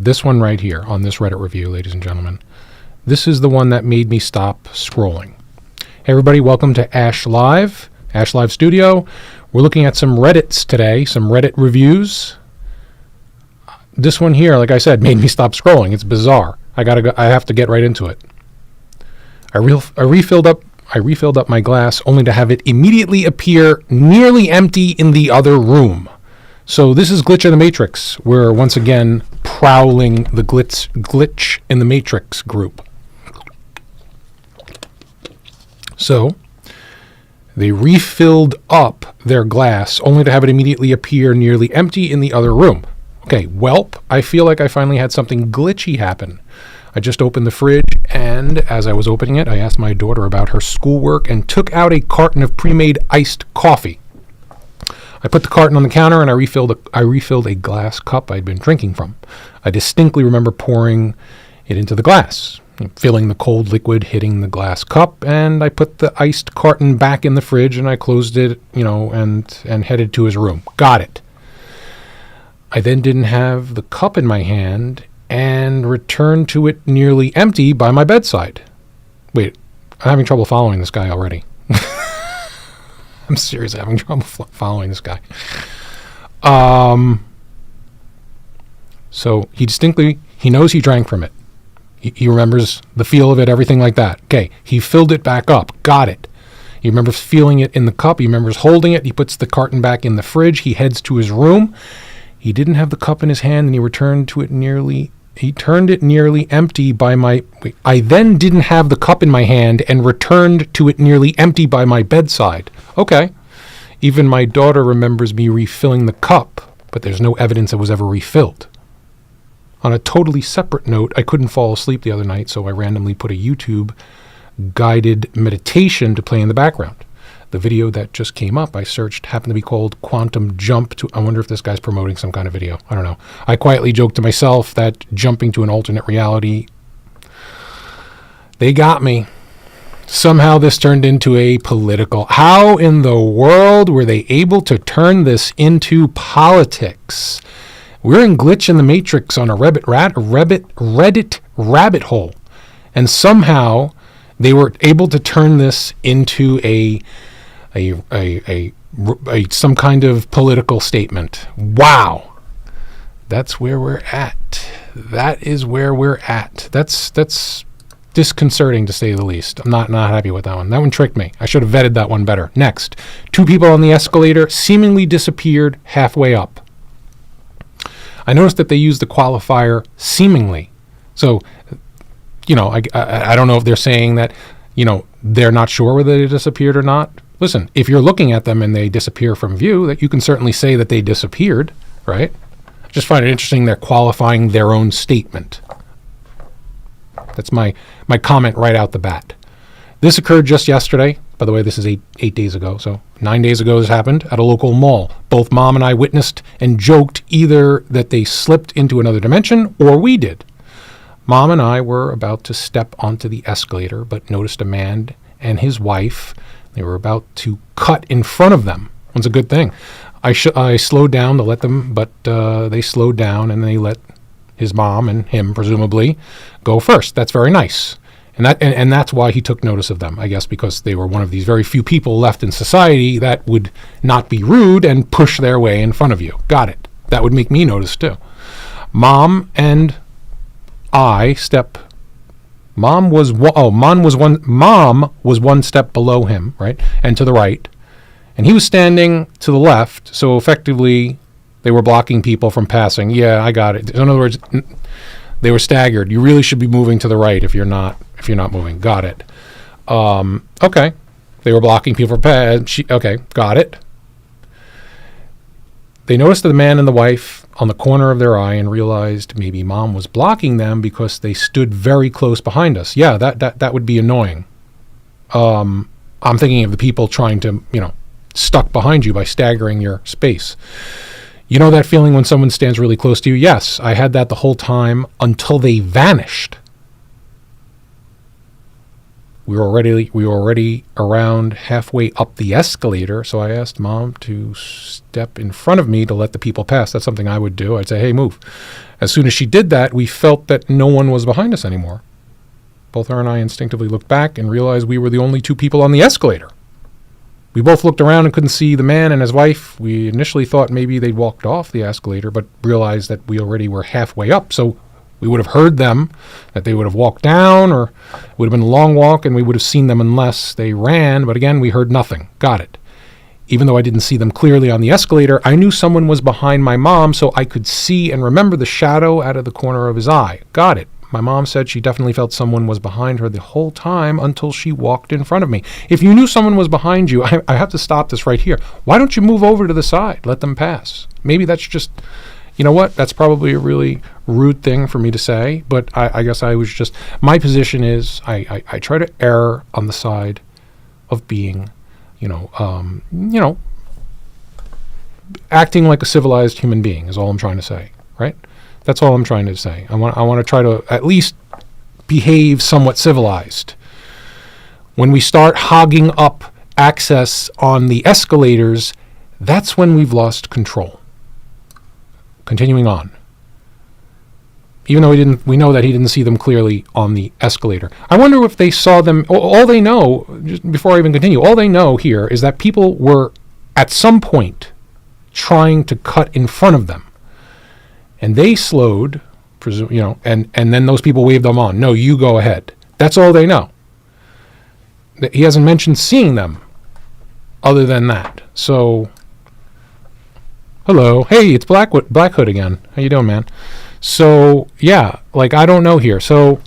This one right here on this Reddit review, ladies and gentlemen. This is the one that made me stop scrolling. Hey everybody, welcome to Ash Live Studio. We're looking at some Reddits today, some Reddit reviews. This one here, like I said, made me stop scrolling. It's bizarre. I have to get right into it. I refilled up my glass only to have it immediately appear nearly empty in the other room. So this is Glitch in the Matrix. We're once again prowling the glitch in the Matrix group. So they refilled up their glass only to have it immediately appear nearly empty in the other room. Okay, welp, I feel like I finally had something glitchy happen. I just opened the fridge, and as I was opening it, I asked my daughter about her schoolwork and took out a carton of pre-made iced coffee. I put the carton on the counter and I refilled a glass cup I'd been drinking from. I distinctly remember pouring it into the glass, filling the cold liquid, hitting the glass cup, and I put the iced carton back in the fridge and I closed it, and headed to his room. Got it. I then didn't have the cup in my hand and returned to it nearly empty by my bedside. Wait, I'm having trouble following this guy already. I'm seriously having trouble following this guy. So he knows he drank from it. He remembers the feel of it, everything like that. Okay, he filled it back up. Got it. He remembers feeling it in the cup. He remembers holding it. He puts the carton back in the fridge. He heads to his room. He didn't have the cup in his hand, and he turned it nearly empty by my... I then didn't have the cup in my hand and returned to it nearly empty by my bedside. Okay. Even my daughter remembers me refilling the cup, but there's no evidence it was ever refilled. On a totally separate note, I couldn't fall asleep the other night, so I randomly put a YouTube guided meditation to play in the background. The video that just came up, I searched, happened to be called Quantum Jump to... I wonder if this guy's promoting some kind of video. I don't know. I quietly joked to myself that jumping to an alternate reality... They got me. Somehow this turned into a political... How in the world were they able to turn this into politics? We're in Glitch in the Matrix on a Reddit rabbit hole. And somehow they were able to turn this into some kind of political statement. Wow. That's where we're at. That is where we're at. That's disconcerting, to say the least. I'm not happy with that one. That one tricked me. I should have vetted that one better. Next, 2 people on the escalator seemingly disappeared halfway up. I noticed that they used the qualifier seemingly. So, I don't know if they're saying that, they're not sure whether they disappeared or not. Listen, if you're looking at them and they disappear from view, that you can certainly say that they disappeared, right? I just find it interesting they're qualifying their own statement. That's my comment right out the bat. This occurred just yesterday. By the way, this is eight days ago, so 9 days ago this happened at a local mall. Both Mom and I witnessed and joked either that they slipped into another dimension or we did. Mom and I were about to step onto the escalator, but noticed a man and his wife. They were about to cut in front of them. It's a good thing. I slowed down to let them, but they slowed down and they let his mom and him, presumably, go first. That's very nice. And that's why he took notice of them, I guess, because they were one of these very few people left in society that would not be rude and push their way in front of you. Got it. That would make me notice, too. Mom and I step... Mom was one step below him, right, and to the right, and he was standing to the left. So effectively, they were blocking people from passing. Yeah, I got it. In other words, they were staggered. You really should be moving to the right if you're not moving. Got it. Okay, they were blocking people from passing. Okay, got it. They noticed the man and the wife on the corner of their eye and realized maybe Mom was blocking them because they stood very close behind us. Yeah, that would be annoying. I'm thinking of the people trying to, stuck behind you by staggering your space. You know that feeling when someone stands really close to you? Yes, I had that the whole time until they vanished. We were already around halfway up the escalator, so I asked Mom to step in front of me to let the people pass. That's something I would do. I'd say, hey, move. As soon as she did that, we felt that no one was behind us anymore. Both her and I instinctively looked back and realized we were the only two people on the escalator. We both looked around and couldn't see the man and his wife. We initially thought maybe they'd walked off the escalator, but realized that we already were halfway up, so we would have heard them, that they would have walked down, or it would have been a long walk, and we would have seen them unless they ran. But again, we heard nothing. Got it. Even though I didn't see them clearly on the escalator, I knew someone was behind my mom, so I could see and remember the shadow out of the corner of his eye. Got it. My mom said she definitely felt someone was behind her the whole time until she walked in front of me. If you knew someone was behind you, I have to stop this right here. Why don't you move over to the side? Let them pass. Maybe that's just... You know what? That's probably a really rude thing for me to say, but I guess I was just... My position is I try to err on the side of being, acting like a civilized human being is all I'm trying to say, right? That's all I'm trying to say. I want to try to at least behave somewhat civilized. When we start hogging up access on the escalators, that's when we've lost control. Continuing on. Even though we know that he didn't see them clearly on the escalator. I wonder if they saw them, all they know, just before I even continue, all they know here is that people were at some point trying to cut in front of them. And they slowed, and then those people waved them on. No, you go ahead. That's all they know. He hasn't mentioned seeing them other than that. So... Hello. Hey, it's Black Hood again. How you doing, man? So, yeah, I don't know here. So,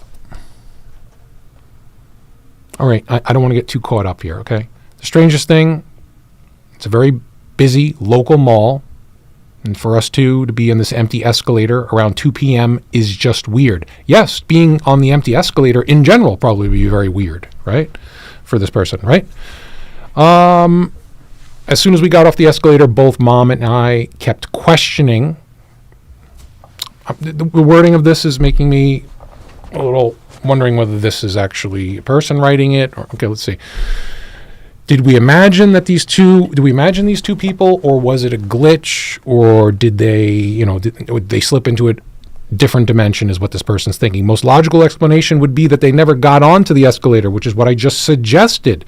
all right, I don't want to get too caught up here, okay? The strangest thing, it's a very busy local mall, and for us to be in this empty escalator around 2 p.m. is just weird. Yes, being on the empty escalator in general probably would be very weird, right? For this person, right? As soon as we got off the escalator, both Mom and I kept questioning. The wording of this is making me a little wondering whether this is actually a person writing it. Okay, let's see. Did we imagine these two people, or was it a glitch, or did they slip into a different dimension is what this person's thinking. Most logical explanation would be that they never got onto the escalator, which is what I just suggested.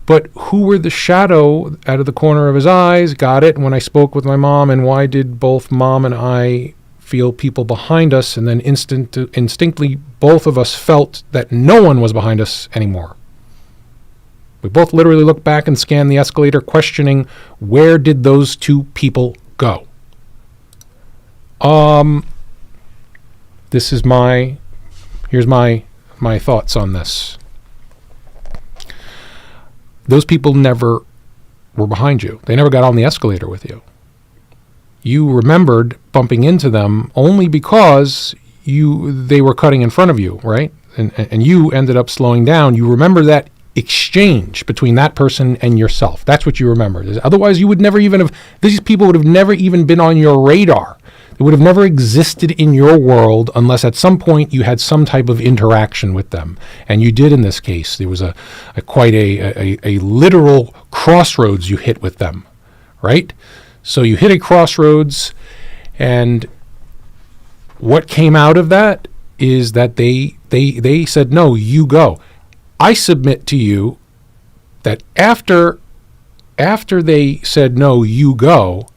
But who were the shadow out of the corner of his eyes? Got it. When I spoke with my mom, and why did both Mom and I feel people behind us, and then instinctively both of us felt that no one was behind us anymore? We both literally looked back and scanned the escalator, questioning where did those two people go? Here's my thoughts on this. Those people never were behind you. They never got on the escalator with you. You remembered bumping into them only because they were cutting in front of you, right? And you ended up slowing down. You remember that exchange between that person and yourself. That's what you remember. Otherwise, you would never even have... These people would have never even been on your radar. They would have never existed in your world unless at some point you had some type of interaction with them. And you did in this case. There was quite a literal crossroads you hit with them, right? So you hit a crossroads, and what came out of that is that they said, no, you go. I submit to you that after they said, no, you go,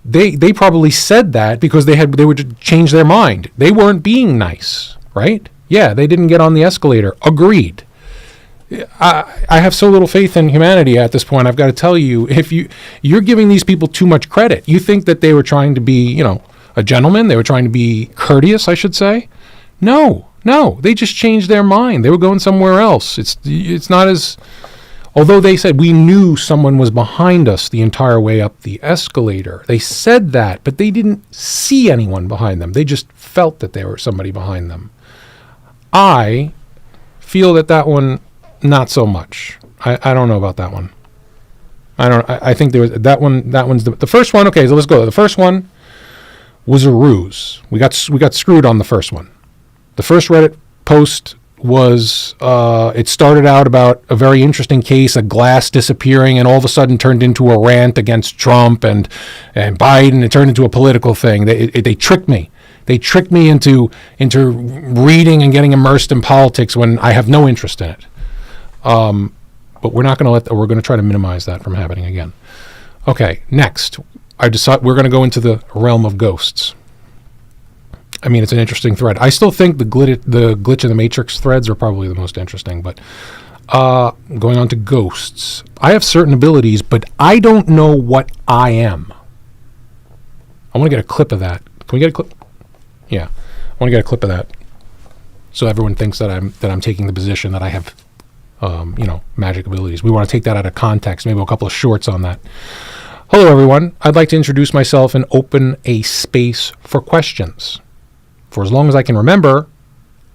They probably said that because they would change their mind. They weren't being nice, right? Yeah, they didn't get on the escalator. Agreed. I have so little faith in humanity at this point. I've got to tell you, if you're giving these people too much credit. You think that they were trying to be, a gentleman. They were trying to be courteous, I should say. No, they just changed their mind. They were going somewhere else. It's not as... Although they said we knew someone was behind us the entire way up the escalator. They said that, but they didn't see anyone behind them. They just felt that there was somebody behind them. I feel that one, not so much. I don't know about that one. I think there was that one. That one's the first one. Okay, so let's go. The first one was a ruse. We got screwed on the first one. The first Reddit post was, it started out about a very interesting case, a glass disappearing, and all of a sudden turned into a rant against Trump and Biden. It turned into a political thing. They tricked me. They tricked me into reading and getting immersed in politics when I have no interest in it. But we're not going to we're going to try to minimize that from happening again. Okay, next, I decide we're going to go into the realm of ghosts. I mean, it's an interesting thread. I still think the glitch in the Matrix threads are probably the most interesting, but going on to ghosts. I have certain abilities, but I don't know what I am. I want to get a clip of that. Can we get a clip? Yeah, I want to get a clip of that, so everyone thinks that I'm taking the position that I have, magic abilities. We want to take that out of context. Maybe a couple of shorts on that. Hello, everyone. I'd like to introduce myself and open a space for questions. For as long as I can remember,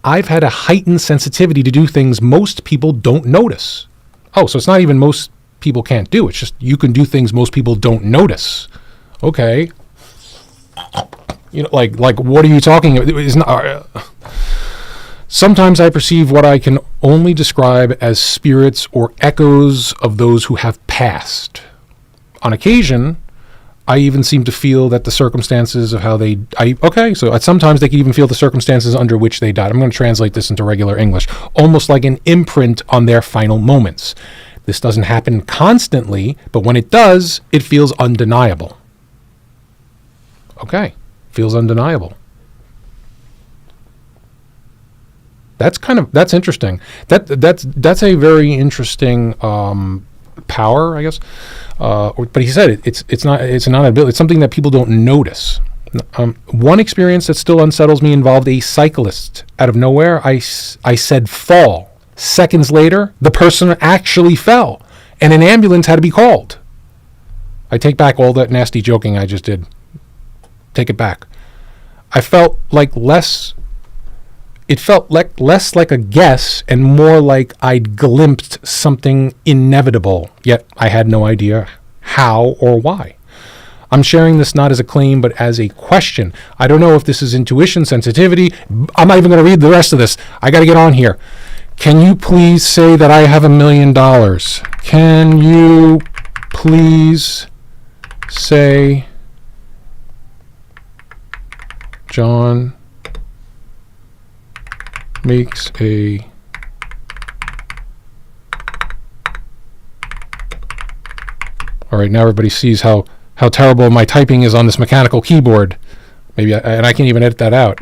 I've had a heightened sensitivity to do things most people don't notice. Oh, so it's not even most people can't do. It's just you can do things most people don't notice. Okay. Like what are you talking about? Sometimes I perceive what I can only describe as spirits or echoes of those who have passed. On occasion, I even seem to feel that the circumstances of how sometimes they can even feel the circumstances under which they died. I'm going to translate this into regular English. Almost like an imprint on their final moments. This doesn't happen constantly, but when it does, it feels undeniable. Okay, feels undeniable. That's interesting. That's a very interesting power, I guess. But he said it's not an ability. It's something that people don't notice. One experience that still unsettles me involved a cyclist. Out of nowhere, I said fall. Seconds later, the person actually fell, and an ambulance had to be called. I take back all that nasty joking I just did. Take it back. I felt like less. It felt less like a guess and more like I'd glimpsed something inevitable, yet I had no idea how or why. I'm sharing this not as a claim, but as a question. I don't know if this is intuition, sensitivity. I'm not even going to read the rest of this. I got to get on here. Can you please say that I have $1 million? Can you please say, John makes a all right, now everybody sees how terrible my typing is on this mechanical keyboard. Maybe and I can't even edit that out.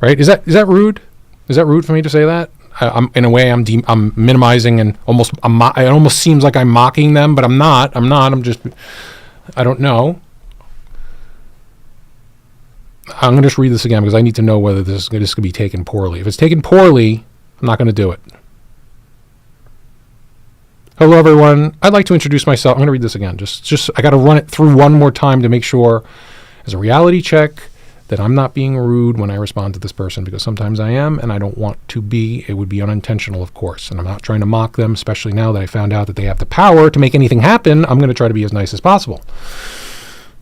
Right? Is that rude? Is that rude for me to say that? I'm in a way I'm minimizing and it almost seems like I'm mocking them, but I'm not. I'm just I don't know. I'm going to just read this again because I need to know whether this could be taken poorly. If it's taken poorly, I'm not going to do it. Hello, everyone. I'd like to introduce myself. I'm going to read this again. Just I got to run it through one more time to make sure, as a reality check, that I'm not being rude when I respond to this person, because sometimes I am, and I don't want to be. It would be unintentional, of course, and I'm not trying to mock them, especially now that I found out that they have the power to make anything happen. I'm going to try to be as nice as possible.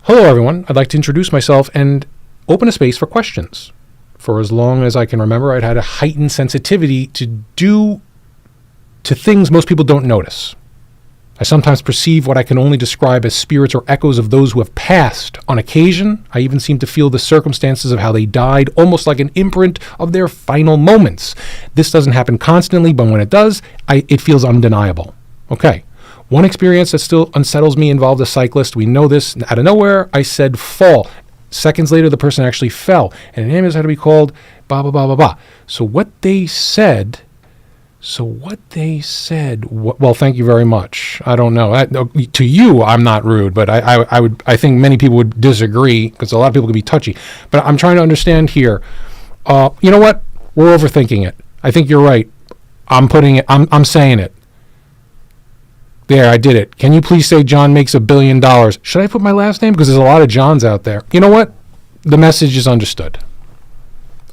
Hello, everyone. I'd like to introduce myself and open a space for questions. For as long as I can remember, I'd had a heightened sensitivity to things most people don't notice. I sometimes perceive what I can only describe as spirits or echoes of those who have passed. On occasion, I even seem to feel the circumstances of how they died, almost like an imprint of their final moments. This doesn't happen constantly, but when it does, it feels undeniable. Okay. One experience that still unsettles me involved a cyclist. We know this. Out of nowhere, I said fall. Seconds later, the person actually fell, and an ambulance had to be called, blah, blah, blah, blah, blah. So what they said, well, thank you very much. I don't know. To you, I'm not rude, but I think many people would disagree, because a lot of people can be touchy. But I'm trying to understand here. You know what? We're overthinking it. I think you're right. I'm saying it. There, I did it. Can you please say John makes $1 billion? Should I put my last name? Because there's a lot of Johns out there. You know what? The message is understood.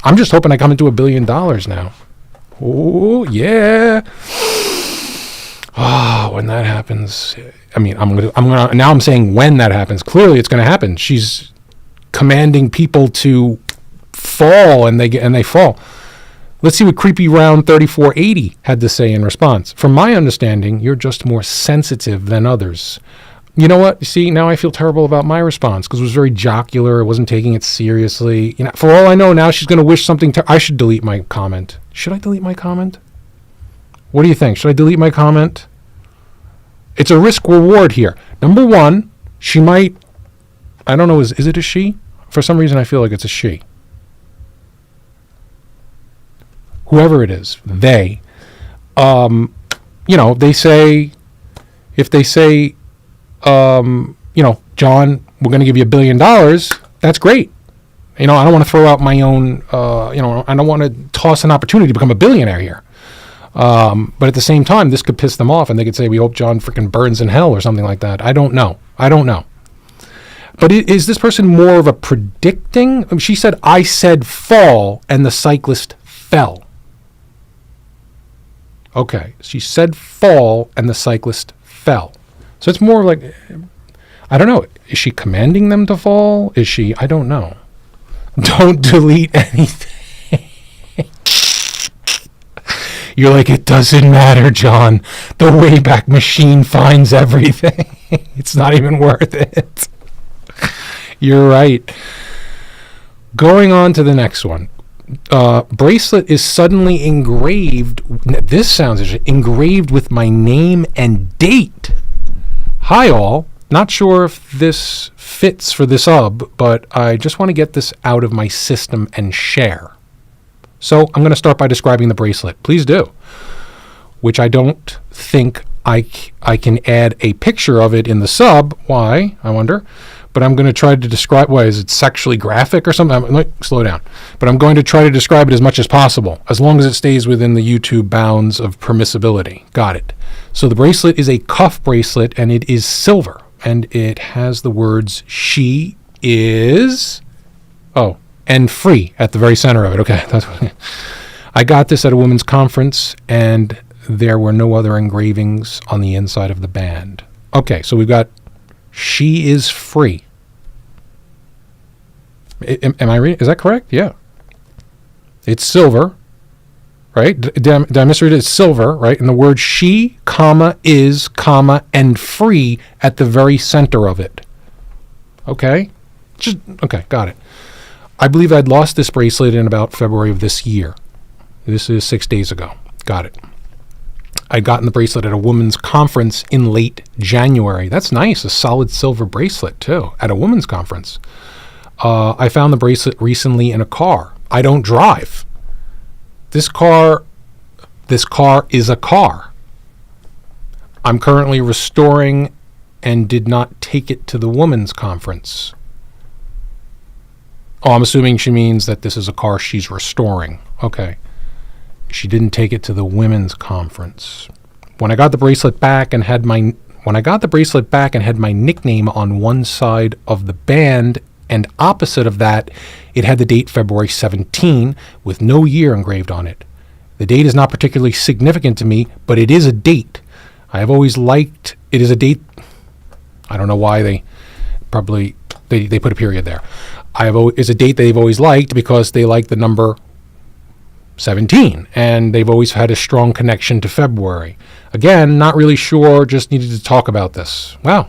I'm just hoping I come into $1 billion now. Oh, yeah. When that happens, I mean, now I'm saying when that happens. Clearly it's going to happen. She's commanding people to fall and they fall. Let's see what Creepy Round 3480 had to say in response. From my understanding, you're just more sensitive than others. You know what? See, now I feel terrible about my response because it was very jocular. I wasn't taking it seriously. You know, for all I know, now she's going to wish something. I should delete my comment. Should I delete my comment? What do you think? Should I delete my comment? It's a risk reward here. Number one, she might. I don't know. Is it a she? For some reason, I feel like it's a she. Whoever it is, they. They say, if they say, John, we're going to give you $1 billion. That's great. I don't want to throw out my own, I don't want to toss an opportunity to become a billionaire here. But at the same time, this could piss them off and they could say, we hope John freaking burns in hell or something like that. I don't know. But is this person more of a predicting? She said, I said fall and the cyclist fell. Okay. She said fall and the cyclist fell. So it's more like, I don't know. Is she commanding them to fall? Is she? I don't know. Don't delete anything. You're like, it doesn't matter, John. The Wayback Machine finds everything. It's not even worth it. You're right. Going on to the next one. Bracelet is suddenly engraved. This sounds interesting. Engraved with my name and date. Hi all. Not sure if this fits for this but I just want to get this out of my system and share. So I'm going to start by describing the bracelet. Please do. Which I don't think I can add a picture of it in the sub. Why? I wonder. But I'm going to try to describe, is it sexually graphic or something? Slow down. But I'm going to try to describe it as much as possible, as long as it stays within the YouTube bounds of permissibility. Got it. So the bracelet is a cuff bracelet, and it is silver. And it has the words, she is, and free at the very center of it. Okay. I got this at a women's conference, and there were no other engravings on the inside of the band. Okay, so we've got she is free. Am I reading? Is that correct? Yeah. It's silver, right? Did I misread it? It's silver, right? And the word she, comma, is, comma, and free at the very center of it. Okay? Okay, got it. I believe I'd lost this bracelet in about February of this year. This is 6 days ago. Got it. I'd gotten the bracelet at a women's conference in late January. That's nice. A solid silver bracelet, too, at a women's conference. I found the bracelet recently in a car. I don't drive. This car is a car. I'm currently restoring and did not take it to the women's conference. I'm assuming she means that this is a car she's restoring. Okay. She didn't take it to the women's conference. When I got the bracelet back and had my nickname on one side of the band, and opposite of that, it had the date February 17 with no year engraved on it. The date is not particularly significant to me, but it is a date. I have always liked it is a date. I don't know why they put a period there. It's a date they've always liked because they like the number 17, and they've always had a strong connection to February. Again, not really sure, just needed to talk about this. Wow,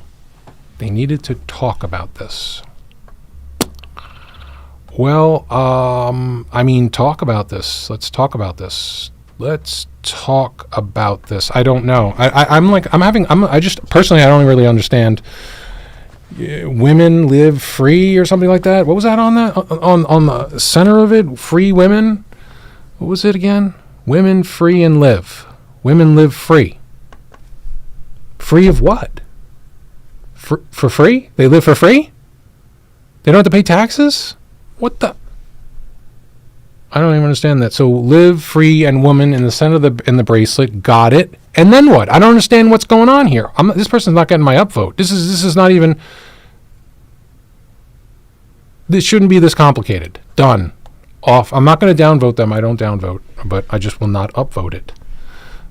they needed to talk about this. Well, talk about this. Let's talk about this. I don't know. I just personally, I don't really understand. Women live free or something like that. What was that on that? On the center of it? Free women? What was it again? Women free and live. Women live free. Free of what? For free? They live for free? They don't have to pay taxes? What the? I don't even understand that. So live free and woman in the center of in the bracelet. Got it. And then what? I don't understand what's going on here. This person's not getting my upvote. This is not even. This shouldn't be this complicated. Done. Off. I'm not going to downvote them. I don't downvote, but I just will not upvote it.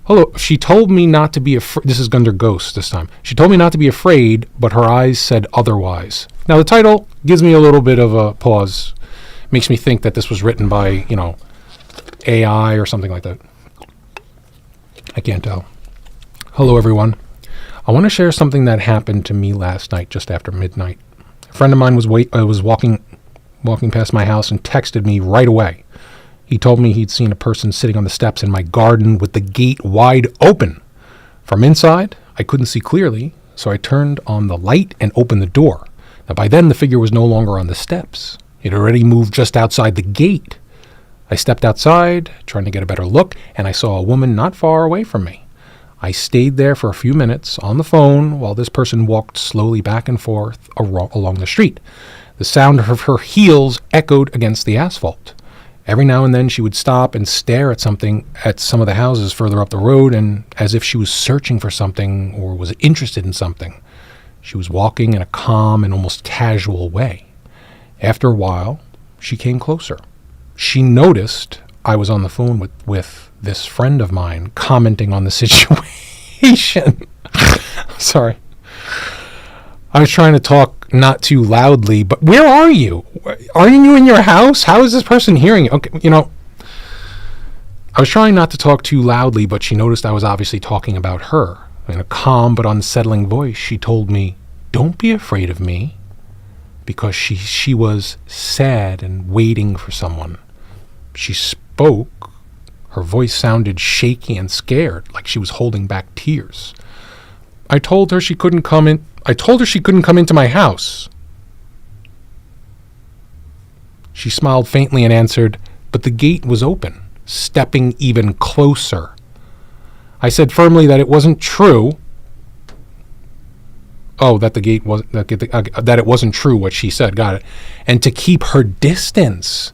Hello. She told me not to be afraid. This is under Ghost this time. She told me not to be afraid, but her eyes said otherwise. Now the title gives me a little bit of a pause. Makes me think that this was written by, AI or something like that. I can't tell. Hello, everyone. I want to share something that happened to me last night just after midnight. A friend of mine was walking past my house and texted me right away. He told me he'd seen a person sitting on the steps in my garden with the gate wide open. From inside, I couldn't see clearly, so I turned on the light and opened the door. Now, by then, the figure was no longer on the steps. It had already moved just outside the gate. I stepped outside, trying to get a better look, and I saw a woman not far away from me. I stayed there for a few minutes on the phone while this person walked slowly back and forth along the street. The sound of her heels echoed against the asphalt. Every now and then she would stop and stare at some of the houses further up the road, and as if she was searching for something or was interested in something. She was walking in a calm and almost casual way. After a while, she came closer. She noticed I was on the phone with this friend of mine commenting on the situation. Sorry. I was trying to talk not too loudly, but where are you? Aren't you in your house? How is this person hearing you? Okay, I was trying not to talk too loudly, but she noticed I was obviously talking about her. In a calm but unsettling voice, she told me, "Don't be afraid of me," because she was sad and waiting for someone. She spoke. Her voice sounded shaky and scared, like she was holding back tears. I told her she couldn't come into my house. She smiled faintly and answered, "But the gate was open," stepping even closer. I said firmly that it wasn't true. Oh, that it wasn't true what she said. Got it. And to keep her distance.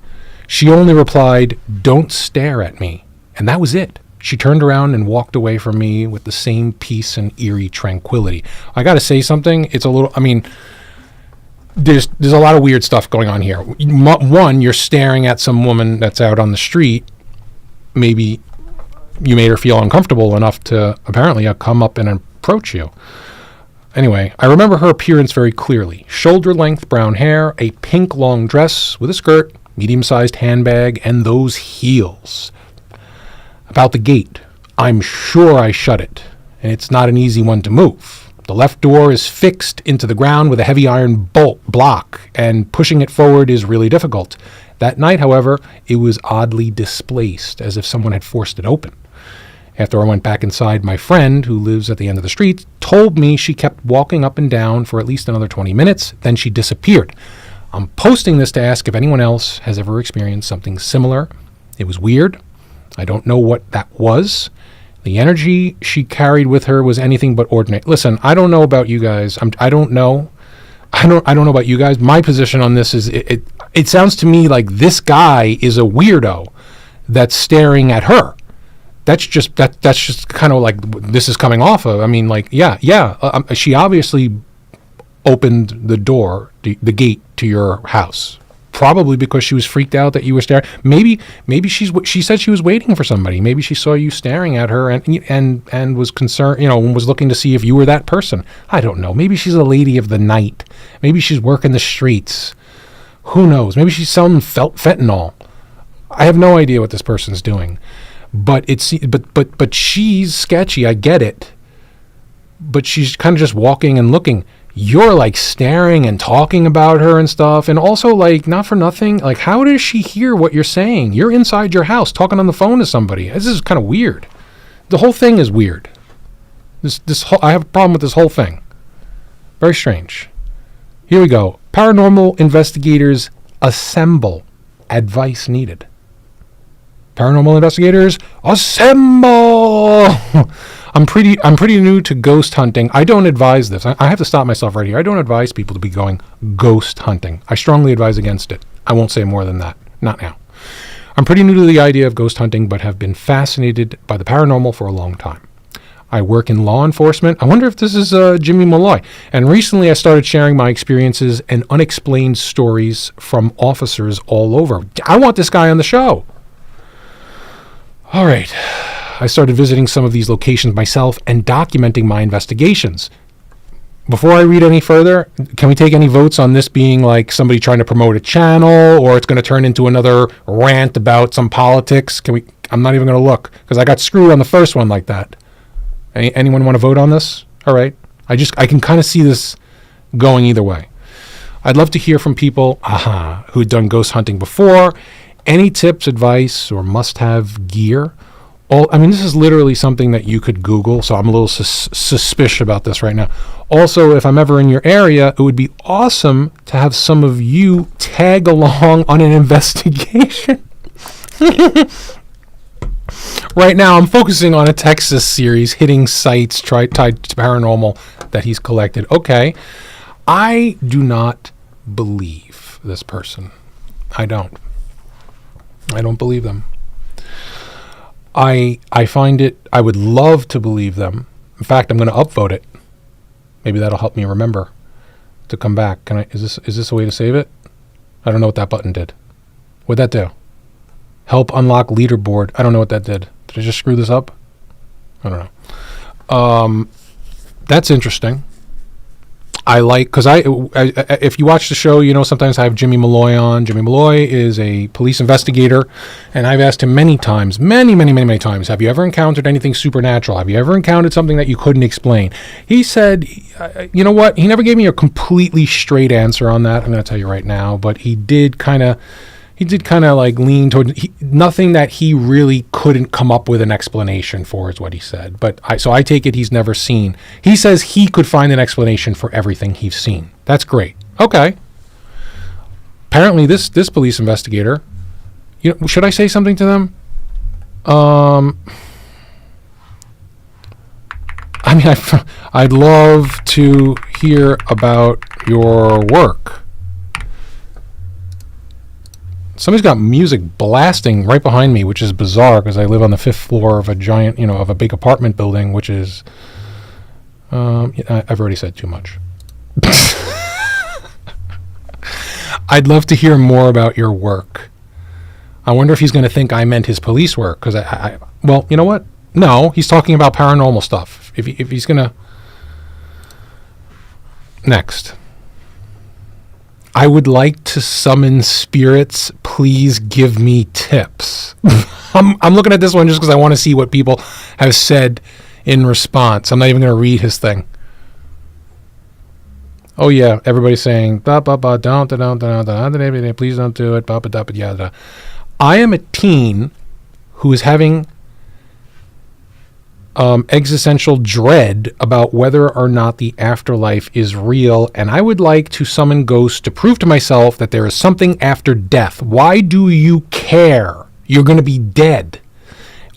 She only replied, "Don't stare at me." And that was it. She turned around and walked away from me with the same peace and eerie tranquility. I got to say something. It's a little, there's a lot of weird stuff going on here. One, you're staring at some woman that's out on the street. Maybe you made her feel uncomfortable enough to apparently come up and approach you. Anyway, I remember her appearance very clearly. Shoulder-length brown hair, a pink long dress with a skirt, medium-sized handbag, and those heels. About the gate, I'm sure I shut it, and it's not an easy one to move. The left door is fixed into the ground with a heavy iron block, and pushing it forward is really difficult. That night, however, it was oddly displaced, as if someone had forced it open. After I went back inside, my friend, who lives at the end of the street, told me she kept walking up and down for at least another 20 minutes, then she disappeared. I'm posting this to ask if anyone else has ever experienced something similar. It was weird. I don't know what that was. The energy she carried with her was anything but ordinary. Listen, I don't know about you guys. I don't know about you guys. My position on this is it sounds to me like this guy is a weirdo that's staring at her. That's just kind of like this is coming off of. She obviously opened the door, the gate to your house. Probably because she was freaked out that you were staring. Maybe she said she was waiting for somebody. Maybe she saw you staring at her and was concerned, was looking to see if you were that person. I don't know. Maybe she's a lady of the night. Maybe she's working the streets. Who knows? Maybe she's selling fentanyl. I have no idea what this person's doing. But but she's sketchy. I get it. But she's kind of just walking and looking. You're like staring and talking about her and stuff. And also, like, not for nothing, like, how does she hear what you're saying? You're inside your house talking on the phone to somebody. This is kind of weird. The whole thing is weird. I have a problem with this whole thing. Very strange. Here we go. Paranormal investigators assemble. Advice needed. Paranormal investigators assemble. I'm pretty new to ghost hunting. I don't advise this. I have to stop myself right here. I don't advise people to be going ghost hunting. I strongly advise against it. I won't say more than that. Not now. I'm pretty new to the idea of ghost hunting, but have been fascinated by the paranormal for a long time. I work in law enforcement. I wonder if this is Jimmy Malloy. And recently I started sharing my experiences and unexplained stories from officers all over. I want this guy on the show. All right. I started visiting some of these locations myself and documenting my investigations. before I read any further, can we take any votes on this being like somebody trying to promote a channel, or it's going to turn into another rant about some politics? I'm not even going to look because I got screwed on the first one like that. Anyone want to vote on this? All right. I can kind of see this going either way. I'd love to hear from people who'd done ghost hunting before. Any tips, advice, or must-have gear? This is literally something that you could Google, so I'm a little suspicious about this right now. Also, if I'm ever in your area, it would be awesome to have some of you tag along on an investigation. Right now, I'm focusing on a Texas series, hitting sites tied to paranormal that he's collected. Okay, I do not believe this person. I don't believe them. I find it, I would love to believe them. In fact, I'm going to upvote it. Maybe that'll help me remember to come back. Is this a way to save it? I don't know what that button did. What'd that do? Help unlock leaderboard. I don't know what that did. Did I just screw this up? I don't know. That's interesting. I like, because if you watch the show, sometimes I have Jimmy Malloy on. Jimmy Malloy is a police investigator, and I've asked him many times, many times, have you ever encountered anything supernatural? Have you ever encountered something that you couldn't explain? He said, you know what? He never gave me a completely straight answer on that. I'm going to tell you right now, but he did kind of like lean toward nothing that he really couldn't come up with an explanation for is what he said. But I take it he's never seen. He says he could find an explanation for everything he's seen. That's great. Okay. Apparently this police investigator, should I say something to them? I'd love to hear about your work. Somebody's got music blasting right behind me, which is bizarre because I live on the 5th floor of a giant, of a big apartment building, which is, I've already said too much. I'd love to hear more about your work. I wonder if he's going to think I meant his police work because well, you know what? No, he's talking about paranormal stuff. If he's going to. Next. I would like to summon spirits. Please give me tips. I'm looking at this one just because I want to see what people have said in response. I'm not even going to read his thing. Oh yeah, everybody's saying don't, please don't do it. I am a teen who is having existential dread about whether or not the afterlife is real, and I would like to summon ghosts to prove to myself that there is something after death. Why do you care? You're going to be dead.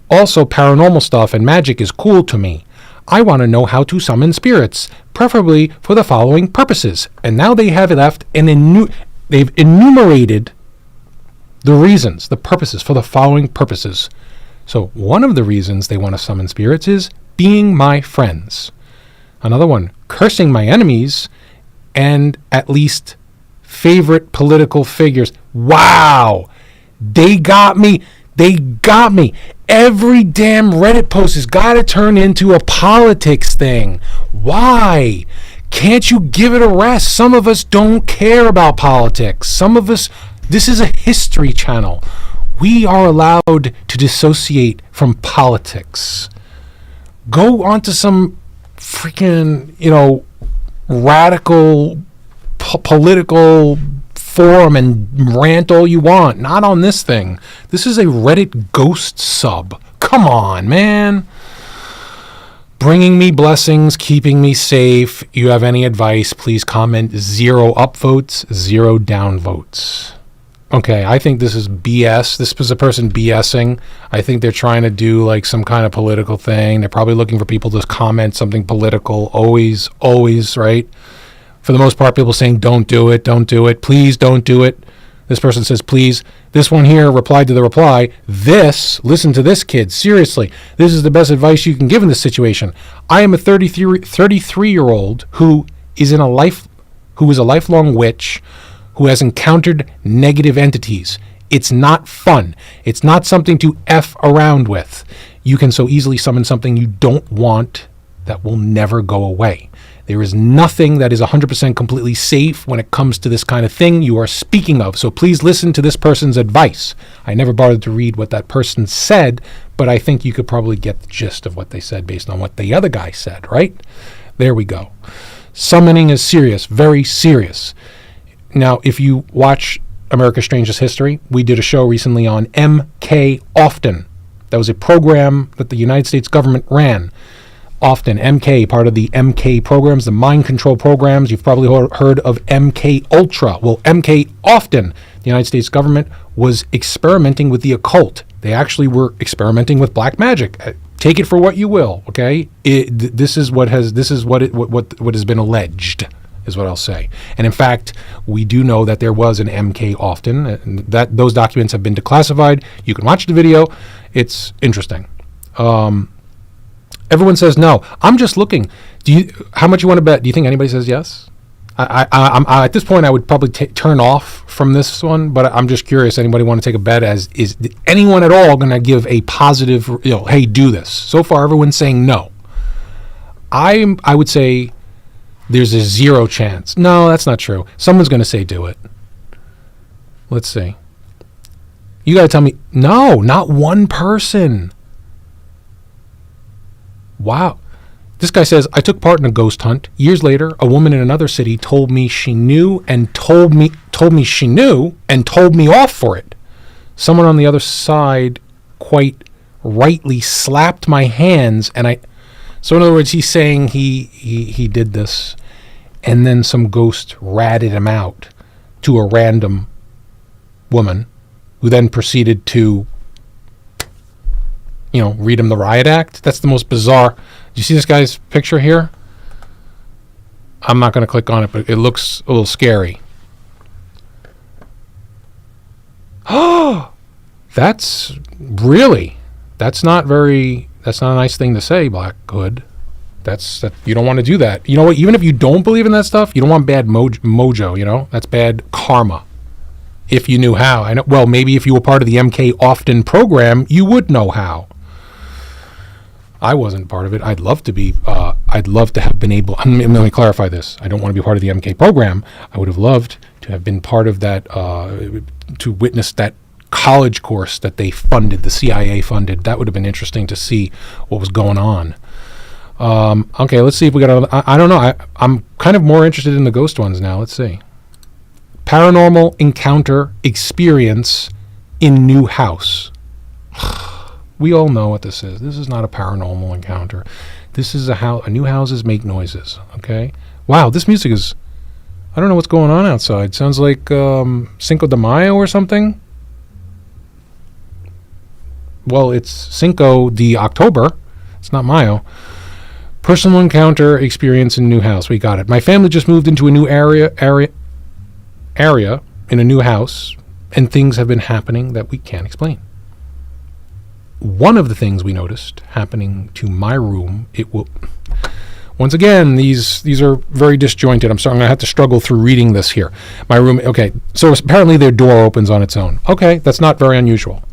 Also, paranormal stuff and magic is cool to me. I want to know how to summon spirits, preferably for the following purposes. And now they have left they've enumerated the reasons, the purposes for the following purposes. So one of the reasons they want to summon spirits is being my friends. Another one, cursing my enemies and at least favorite political figures. Wow! They got me. Every damn Reddit post has got to turn into a politics thing. Why? Can't you give it a rest? Some of us don't care about politics. Some of us, this is a history channel. We are allowed to dissociate from politics. Go onto some freaking, radical political forum and rant all you want. Not on this thing. This is a Reddit ghost sub. Come on, man. Bringing me blessings, keeping me safe. You have any advice, please comment. 0 upvotes, 0 downvotes. Okay, I think this is BS. This is a person BSing. I think they're trying to do like some kind of political thing. They're probably looking for people to comment something political. Always, right? For the most part, people saying, don't do it, please don't do it. This person says, please. This one here replied to the reply, listen to this kid, seriously. This is the best advice you can give in this situation. I am a 33-year-old who is a lifelong witch who has encountered negative entities. It's not fun. It's not something to F around with. You can so easily summon something you don't want that will never go away. There is nothing that is 100% completely safe when it comes to this kind of thing you are speaking of. So please listen to this person's advice. I never bothered to read what that person said, but I think you could probably get the gist of what they said based on what the other guy said, right? There we go. Summoning is serious, very serious. Now, if you watch America's Strangest History, we did a show recently on MK Often. That was a program that the United States government ran. Often, MK, part of the MK programs, the mind control programs. You've probably heard of MK Ultra. Well, MK Often, the United States government was experimenting with the occult. They actually were experimenting with black magic. Take it for what you will, okay? This is what has been alleged, is what I'll say. And in fact, we do know that there was an MK Often, and that those documents have been declassified. You can watch the video. It's interesting. Everyone says no. I'm just looking. How much you want to bet? Do you think anybody says yes? I'm at this point, I would probably turn off from this one, but I'm just curious. Anybody want to take a bet? Is anyone at all going to give a positive, hey, do this? So far, everyone's saying no. I would say there's a 0 chance. No, that's not true. Someone's going to say do it. Let's see. You got to tell me. No, not one person. Wow. This guy says, I took part in a ghost hunt. Years later, a woman in another city told me she knew and told me she knew and told me off for it. Someone on the other side quite rightly slapped my hands so in other words, he's saying he did this, and then some ghost ratted him out to a random woman who then proceeded to read him the riot act. That's the most bizarre. Do you see this guy's picture here? I'm not going to click on it, but it looks a little scary. Oh, that's not a nice thing to say, Black Hood. You don't want to do that. You know what? Even if you don't believe in that stuff, you don't want bad mojo, That's bad karma. If you knew how. I know. Well, maybe if you were part of the MK Often program, you would know how. I wasn't part of it. I'd love to have been able. Let me clarify this. I don't want to be part of the MK program. I would have loved to have been part of that, to witness that college course that they funded, the CIA funded. That would have been interesting to see what was going on. Okay, let's see if we got another. I don't know. I'm kind of more interested in the ghost ones now. Let's see. Paranormal encounter experience in new house. We all know what this is. This is not a paranormal encounter. This is new houses make noises, okay? Wow, this music is... I don't know what's going on outside. Sounds like Cinco de Mayo or something. Well, it's Cinco de October. It's not Mayo. Personal encounter experience in new house. We got it. My family just moved into a new area in a new house, and things have been happening that we can't explain. One of the things we noticed happening to my room, once again, these are very disjointed. I'm sorry, I'm going to have to struggle through reading this here. My room, okay, so apparently their door opens on its own. Okay, that's not very unusual.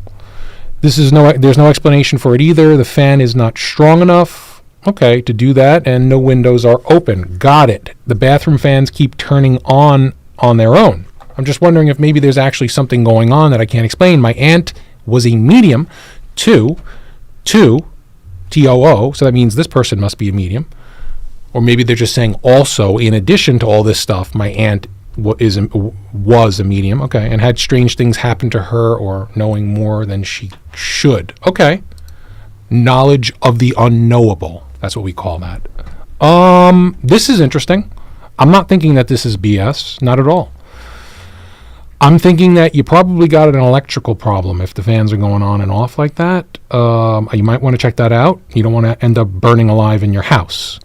There's no explanation for it either. The fan is not strong enough, okay, to do that, and no windows are open. Got it. The bathroom fans keep turning on their own. I'm just wondering if maybe there's actually something going on that I can't explain. My aunt was a medium. Two, T-O-O, so that means this person must be a medium. Or maybe they're just saying also, in addition to all this stuff, my aunt was a medium, okay, and had strange things happen to her or knowing more than she should. Okay. Knowledge of the unknowable. That's what we call that. This is interesting. I'm not thinking that this is BS. Not at all. I'm thinking that you probably got an electrical problem if the fans are going on and off like that. You might want to check that out. You don't want to end up burning alive in your house.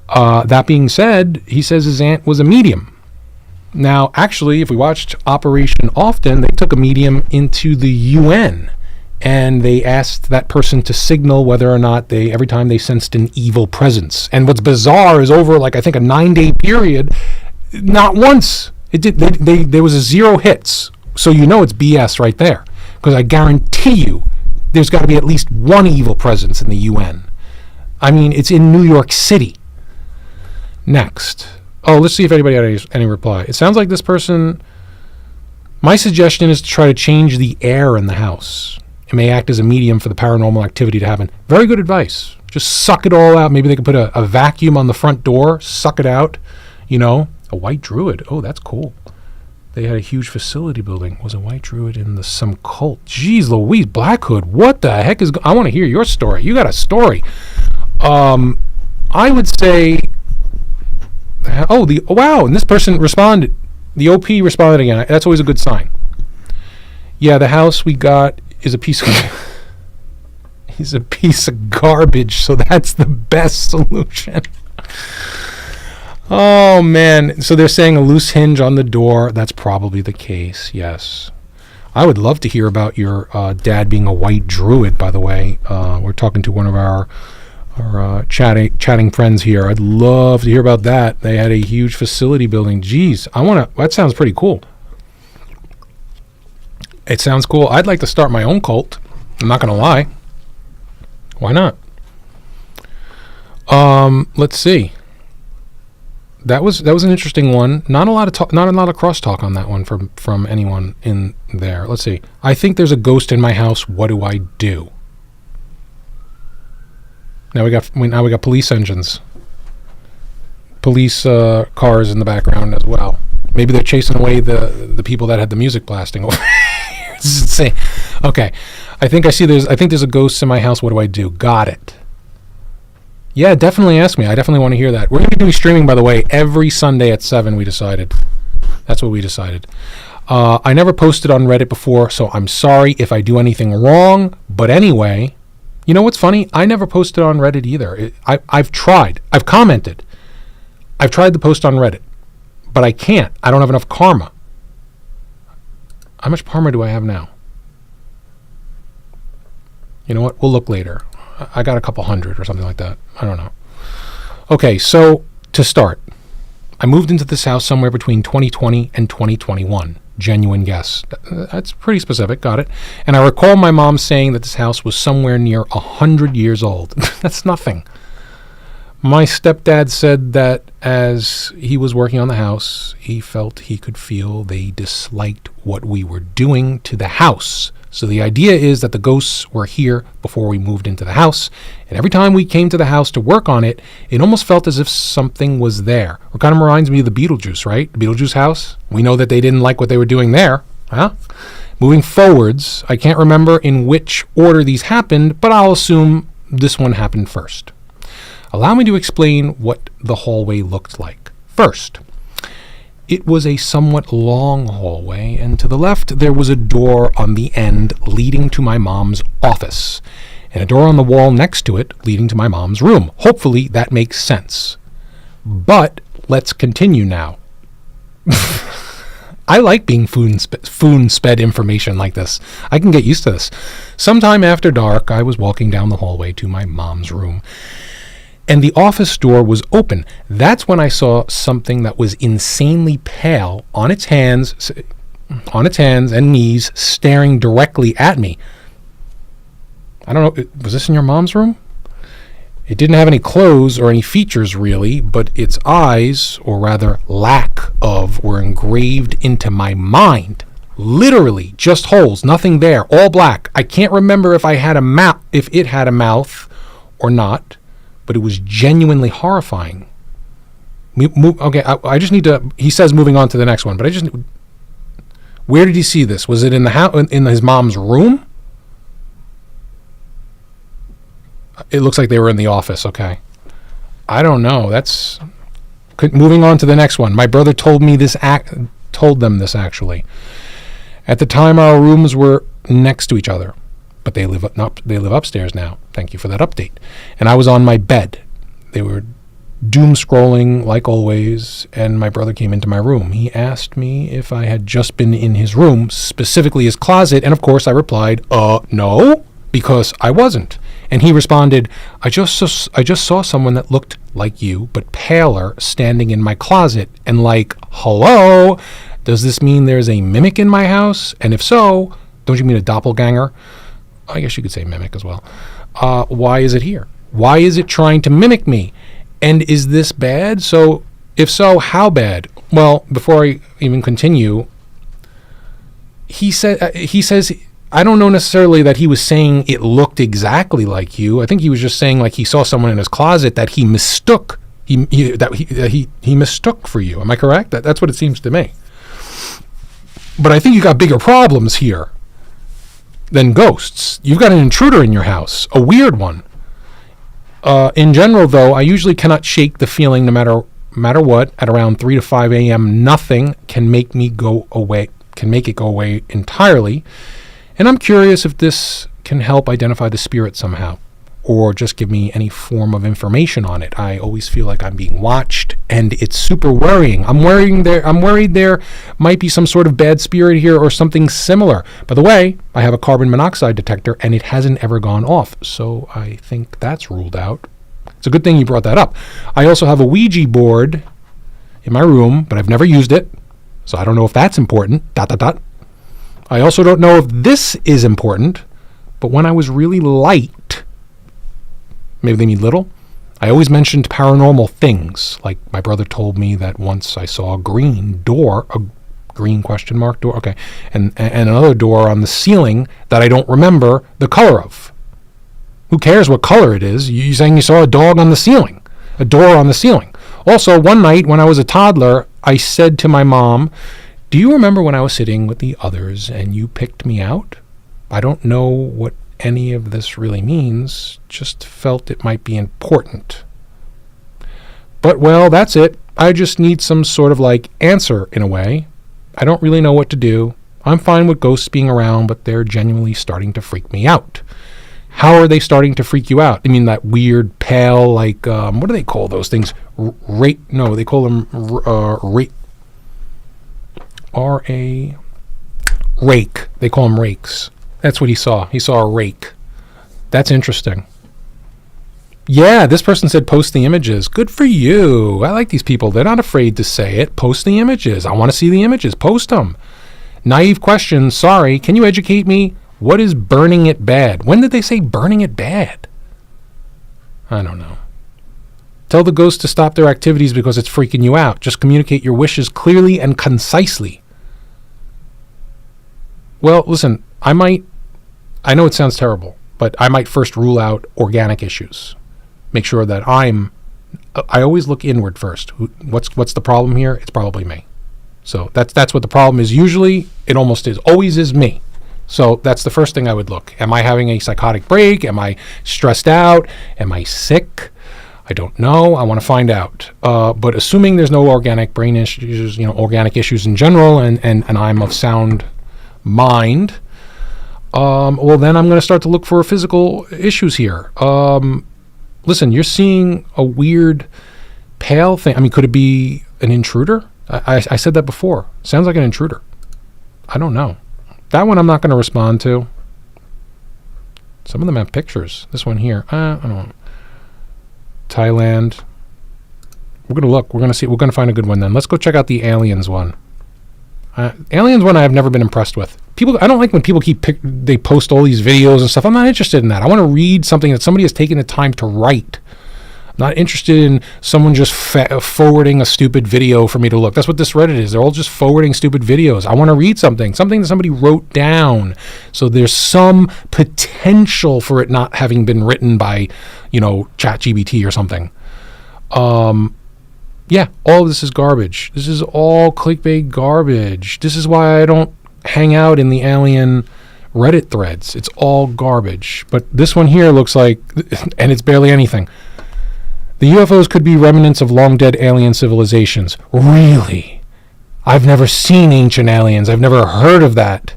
That being said, he says his aunt was a medium. Now, actually, if we watched Operation Often, they took a medium into the UN, and they asked that person to signal whether or not every time they sensed an evil presence. And what's bizarre is over, I think a 9-day period, not once. There was a 0 hits, so you know it's BS right there. Because I guarantee you, there's got to be at least one evil presence in the UN. I mean, it's in New York City. Next. Oh, let's see if anybody had any reply. It sounds like this person... My suggestion is to try to change the air in the house. It may act as a medium for the paranormal activity to happen. Very good advice. Just suck it all out. Maybe they could put a vacuum on the front door, suck it out. You know, a white druid. Oh, that's cool. They had a huge facility building. Was a white druid in some cult. Jeez Louise, Black Hood. What the heck is... I want to hear your story. You got a story. I would say... Wow, and this person responded. The OP responded again. That's always a good sign. Yeah, the house we got is a piece of garbage, so that's the best solution. Oh man, so they're saying a loose hinge on the door. That's probably the case. Yes. I would love to hear about your dad being a white druid, by the way. We're talking to one of our chatting friends here. I'd love to hear about that. They had a huge facility building. Jeez, that sounds pretty cool. It sounds cool. I'd like to start my own cult. I'm not going to lie. Why not? Let's see. That was an interesting one. Not a lot of crosstalk on that one from anyone in there. Let's see. I think there's a ghost in my house. What do I do? Now we got police engines, police cars in the background as well. Maybe they're chasing away the people that had the music blasting over. This is insane. Okay, I think there's a ghost in my house. What do I do? Got it. Yeah, definitely ask me. I definitely want to hear that. We're going to be streaming, by the way, every Sunday at 7. We decided. That's what we decided. I never posted on Reddit before, so I'm sorry if I do anything wrong. But anyway. You know what's funny? I never posted on Reddit either. I've tried. I've commented. I've tried to post on Reddit. But I can't. I don't have enough karma. How much karma do I have now? You know what? We'll look later. I got a couple hundred or something like that. I don't know. Okay, so to start, I moved into this house somewhere between 2020 and 2021. Genuine guess. That's pretty specific. Got it. And I recall my mom saying that this house was somewhere near 100 years old. That's nothing. My stepdad said that as he was working on the house, he felt he could feel they disliked what we were doing to the house. So the idea is that the ghosts were here before we moved into the house, and every time we came to the house to work on it, it almost felt as if something was there. It kind of reminds me of the Beetlejuice, right? The Beetlejuice house. We know that they didn't like what they were doing there. Huh? Moving forwards, I can't remember in which order these happened, but I'll assume this one happened first. Allow me to explain what the hallway looked like. First, it was a somewhat long hallway, and to the left there was a door on the end leading to my mom's office, and a door on the wall next to it leading to my mom's room. Hopefully that makes sense. But let's continue now. I like being spoon-sped information like this. I can get used to this. Sometime after dark, I was walking down the hallway to my mom's room, and the office door was open. That's when I saw something that was insanely pale on its hands and knees, staring directly at me. I don't know, was this in your mom's room? It didn't have any clothes or any features really, but its eyes, or rather lack of, were engraved into my mind. Literally, just holes, nothing there, all black. I can't remember if it had a mouth or not. But it was genuinely horrifying. Okay, I just need to... He says moving on to the next one, but where did he see this? Was it in the house, in his mom's room? It looks like they were in the office. Okay, I don't know. Moving on to the next one. My brother told them this actually. At the time, our rooms were next to each other. But they live upstairs now. Thank you for that update. And I was on my bed. They were doom scrolling like always, and my brother came into my room. He asked me if I had just been in his room, specifically his closet, and of course I replied, no, because I wasn't. And he responded, I just saw someone that looked like you, but paler, standing in my closet, and like, hello, does this mean there's a mimic in my house? And if so, don't you mean a doppelganger? I guess you could say mimic as well. Why is it here? Why is it trying to mimic me? And is this bad? So if so, how bad? Well, before I even continue, he says, I don't know necessarily that he was saying it looked exactly like you. I think he was just saying like he saw someone in his closet that he mistook. He mistook for you. Am I correct? That's what it seems to me. But I think you got bigger problems here than ghosts. You've got an intruder in your house, a weird one. In general, though, I usually cannot shake the feeling no matter what. At around 3 to 5 a.m., nothing can make it go away entirely. And I'm curious if this can help identify the spirit somehow, or just give me any form of information on it. I always feel like I'm being watched, and it's super worrying. I'm worried there might be some sort of bad spirit here or something similar. By the way, I have a carbon monoxide detector, and it hasn't ever gone off, so I think that's ruled out. It's a good thing you brought that up. I also have a Ouija board in my room, but I've never used it, so I don't know if that's important. ... I also don't know if this is important, but when I was really light, maybe they mean little, I always mentioned paranormal things. Like my brother told me that once I saw a green door, a green question mark door, okay, and another door on the ceiling that I don't remember the color of. Who cares what color it is? You're saying you saw a dog on the ceiling, a door on the ceiling. Also, one night when I was a toddler, I said to my mom, "Do you remember when I was sitting with the others and you picked me out?" I don't know what any of this really means, just felt it might be important. But, well, that's it. I just need some sort of like answer in a way. I don't really know what to do. I'm fine with ghosts being around, but they're genuinely starting to freak me out. How are they starting to freak you out? I mean, that weird pale, like, what do they call those things? No, they call them rake. They call them rakes. That's what he saw. He saw a rake. That's interesting. Yeah, this person said post the images. Good for you. I like these people. They're not afraid to say it. Post the images. I want to see the images. Post them. Naive question. Sorry. Can you educate me? What is burning it bad? When did they say burning it bad? I don't know. Tell the ghost to stop their activities because it's freaking you out. Just communicate your wishes clearly and concisely. Well, listen, I know it sounds terrible, but I might first rule out organic issues. Make sure that I always look inward first. What's the problem here? It's probably me. So that's what the problem is. Usually, it almost always is me. So that's the first thing I would look. Am I having a psychotic break? Am I stressed out? Am I sick? I don't know. I want to find out. But assuming there's no organic brain issues, organic issues in general, and I'm of sound mind, well, then I'm going to start to look for physical issues here. Listen, you're seeing a weird pale thing. I mean, could it be an intruder? I said that before. Sounds like an intruder. I don't know. That one I'm not going to respond to. Some of them have pictures. This one here, I don't know. Thailand. We're going to look. We're going to see. We're going to find a good one then. Let's go check out the aliens one. Aliens one I have never been impressed with. I don't like when people they post all these videos and stuff. I'm not interested in that. I want to read something that somebody has taken the time to write. Not interested in someone just forwarding a stupid video for me to look. That's what this Reddit is. They're all just forwarding stupid videos. I want to read something that somebody wrote down. So there's some potential for it not having been written by, ChatGPT or something. Yeah, all of this is garbage. This is all clickbait garbage. This is why I don't hang out in the alien Reddit threads. It's all garbage. But this one here looks like, and it's barely anything. The UFOs could be remnants of long-dead alien civilizations. Really? I've never seen ancient aliens. I've never heard of that.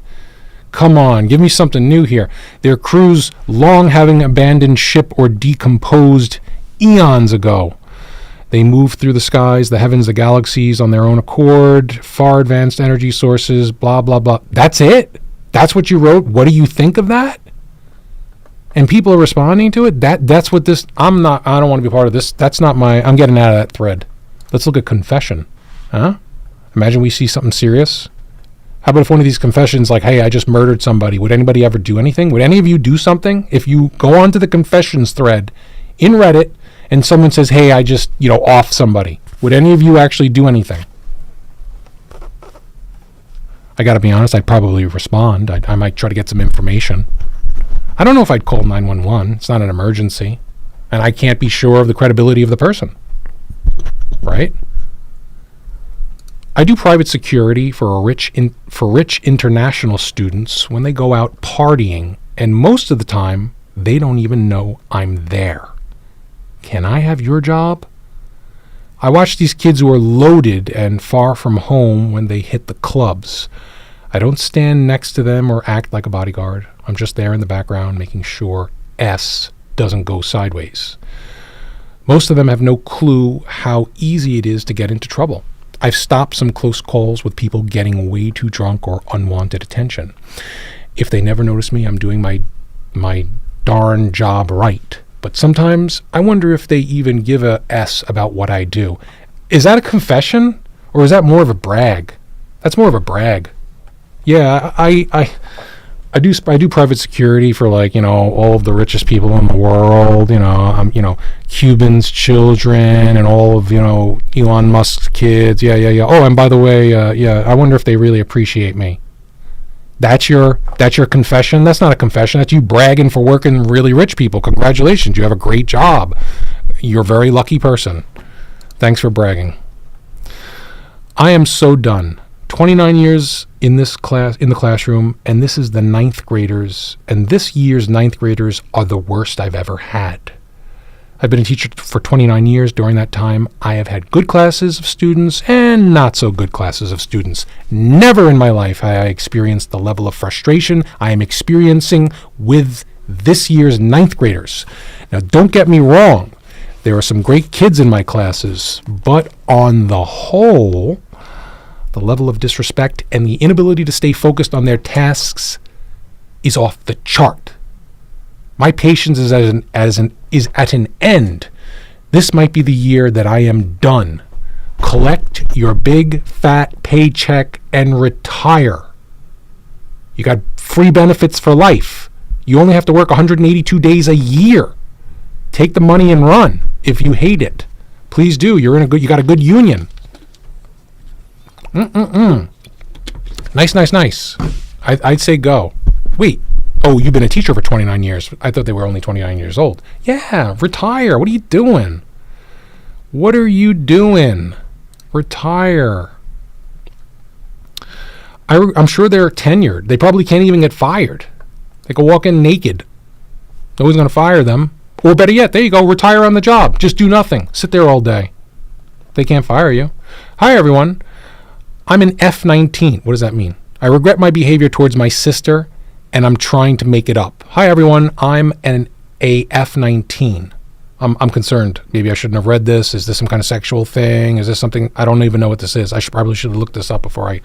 Come on, give me something new here. Their crews long having abandoned ship or decomposed eons ago. They move through the skies, the heavens, the galaxies on their own accord, far advanced energy sources, blah, blah, blah. That's it? That's what you wrote? What do you think of that? And people are responding to it? That's what this... I don't want to be part of this. That's not I'm getting out of that thread. Let's look at confession. Huh? Imagine we see something serious. How about if one of these confessions, like, hey, I just murdered somebody. Would anybody ever do anything? Would any of you do something? If you go onto the confessions thread in Reddit and someone says, hey, I just, off somebody. Would any of you actually do anything? I got to be honest, I'd probably respond. I might try to get some information. I don't know if I'd call 911. It's not an emergency. And I can't be sure of the credibility of the person. Right? I do private security for rich international students when they go out partying, and most of the time, they don't even know I'm there. Can I have your job? I watch these kids who are loaded and far from home when they hit the clubs. I don't stand next to them or act like a bodyguard. I'm just there in the background making sure S doesn't go sideways. Most of them have no clue how easy it is to get into trouble. I've stopped some close calls with people getting way too drunk or unwanted attention. If they never notice me, I'm doing my darn job right. But sometimes I wonder if they even give a S about what I do. Is that a confession, or is that more of a brag? That's more of a brag. Yeah, I do private security for all of the richest people in the world. Cubans' children and all of Elon Musk's kids. Yeah. Oh, and by the way, I wonder if they really appreciate me. That's your confession? That's not a confession. That's you bragging for working really rich people. Congratulations, you have a great job. You're a very lucky person. Thanks for bragging. I am so done. 29 years in the classroom, and this is the 9th graders, and this year's 9th graders are the worst I've ever had. I've been a teacher for 29 years. During that time, I have had good classes of students and not so good classes of students. Never in my life have I experienced the level of frustration I am experiencing with this year's 9th graders. Now, don't get me wrong. There are some great kids in my classes, but on the whole, the level of disrespect and the inability to stay focused on their tasks is off the chart. My patience is at an end. This might be the year that I am done. Collect your big fat paycheck and retire. You got free benefits for life. You only have to work 182 days a year. Take the money and run if you hate it. Please do. You got a good union. Nice. I'd say go. Wait. Oh, you've been a teacher for 29 years. I thought they were only 29 years old. Yeah, retire. What are you doing? Retire. I'm sure they're tenured. They probably can't even get fired. They could walk in naked. Nobody's going to fire them. Or better yet, there you go, retire on the job. Just do nothing. Sit there all day. They can't fire you. Hi, everyone. I'm an F19. What does that mean? I regret my behavior towards my sister, and I'm trying to make it up. Hi, everyone. I'm an F19. I'm concerned. Maybe I shouldn't have read this. Is this some kind of sexual thing? Is this something? I don't even know what this is. Probably should have looked this up before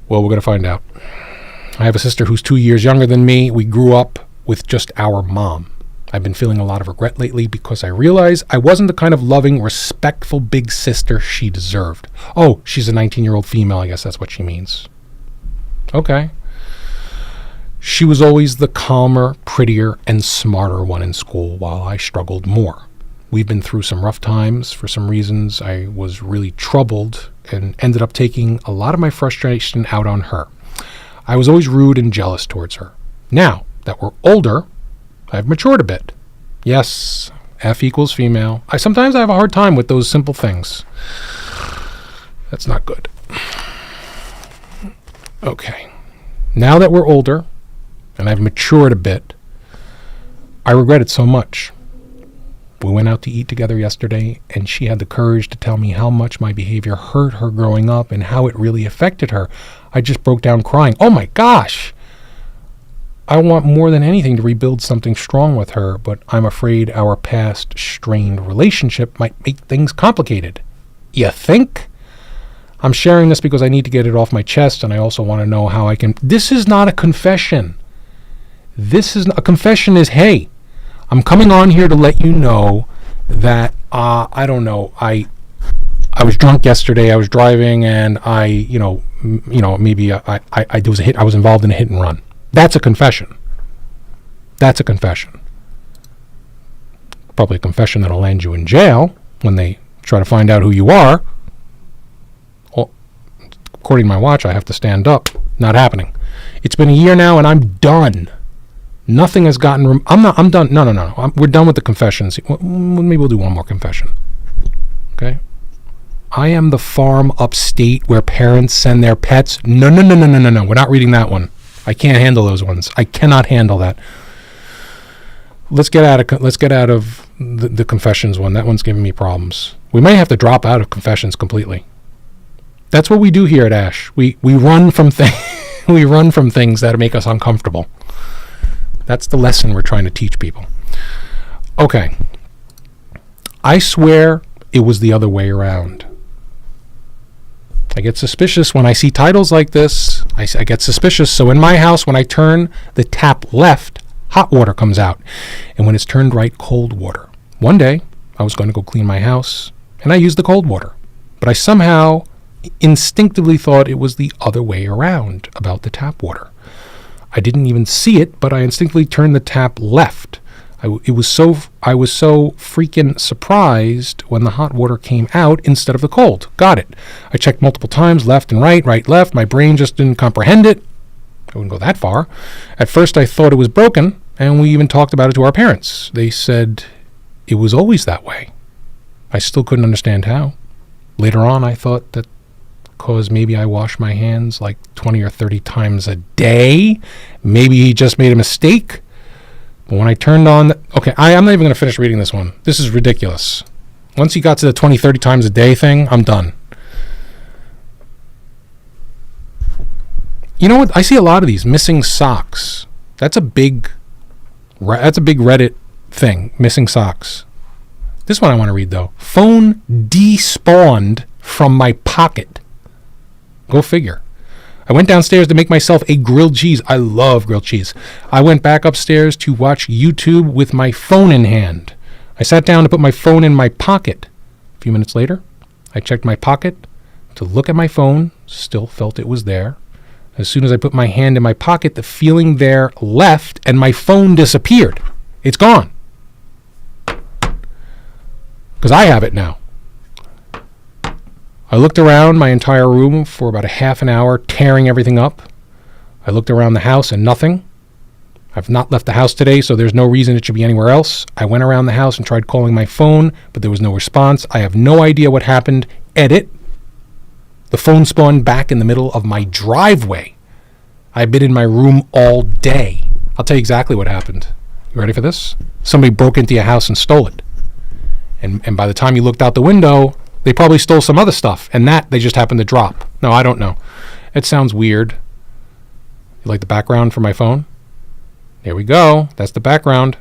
Well, we're going to find out. I have a sister who's 2 years younger than me. We grew up with just our mom. I've been feeling a lot of regret lately because I realize I wasn't the kind of loving, respectful big sister she deserved. Oh, she's a 19-year-old female. I guess that's what she means. Okay. She was always the calmer, prettier, and smarter one in school while I struggled more. We've been through some rough times. For some reasons, I was really troubled and ended up taking a lot of my frustration out on her. I was always rude and jealous towards her. Now that we're older, I've matured a bit. Yes, F equals female. Sometimes I have a hard time with those simple things. That's not good. Okay. Now that we're older, and I've matured a bit, I regret it so much. We went out to eat together yesterday, and she had the courage to tell me how much my behavior hurt her growing up and how it really affected her. I just broke down crying. Oh my gosh! I want more than anything to rebuild something strong with her, but I'm afraid our past strained relationship might make things complicated. You think? I'm sharing this because I need to get it off my chest, and I also want to know how I can... This is not a confession. A confession is, hey, I'm coming on here to let you know that, I don't know, I was drunk yesterday, I was driving, and maybe I was involved in a hit and run. That's a confession. Probably a confession that'll land you in jail when they try to find out who you are. Well, according to my watch, I have to stand up. Not happening. It's been a year now, and I'm done. Nothing has gotten... I'm done. No. We're done with the confessions. Maybe we'll do one more confession. Okay? I am the farm upstate where parents send their pets. No. We're not reading that one. I can't handle those ones. I cannot handle that. Let's get out of the confessions one. That one's giving me problems. We may have to drop out of confessions completely. That's what we do here at Ash. We run from we run from things that make us uncomfortable. That's the lesson we're trying to teach people. Okay. I swear it was the other way around. I get suspicious when I see titles like this. I get suspicious. So in my house, when I turn the tap left, hot water comes out. And when it's turned right, cold water. One day, I was going to go clean my house, and I used the cold water. But I somehow instinctively thought it was the other way around about the tap water. I didn't even see it, but I instinctively turned the tap left. I was so freaking surprised when the hot water came out instead of the cold. Got it. I checked multiple times, left and right, left. My brain just didn't comprehend it. I wouldn't go that far. At first, I thought it was broken, and we even talked about it to our parents. They said it was always that way. I still couldn't understand how. Later on, I thought that because maybe I wash my hands like 20 or 30 times a day, maybe he just made a mistake. But when I turned on... Okay, I'm not even going to finish reading this one. This is ridiculous. Once he got to the 20, 30 times a day thing, I'm done. You know what? I see a lot of these missing socks. That's a big Reddit thing, missing socks. This one I want to read, though. Phone despawned from my pocket. Go figure. I went downstairs to make myself a grilled cheese. I love grilled cheese. I went back upstairs to watch YouTube with my phone in hand. I sat down to put my phone in my pocket. A few minutes later, I checked my pocket to look at my phone. Still felt it was there. As soon as I put my hand in my pocket, the feeling there left and my phone disappeared. It's gone. Because I have it now. I looked around my entire room for about a half an hour, tearing everything up. I looked around the house and nothing. I've not left the house today, so there's no reason it should be anywhere else. I went around the house and tried calling my phone, but there was no response. I have no idea what happened. Edit. The phone spawned back in the middle of my driveway. I've been in my room all day. I'll tell you exactly what happened. You ready for this? Somebody broke into your house and stole it. And by the time you looked out the window, they probably stole some other stuff, and that they just happened to drop. No, I don't know. It sounds weird. You like the background for my phone? There we go. That's the background.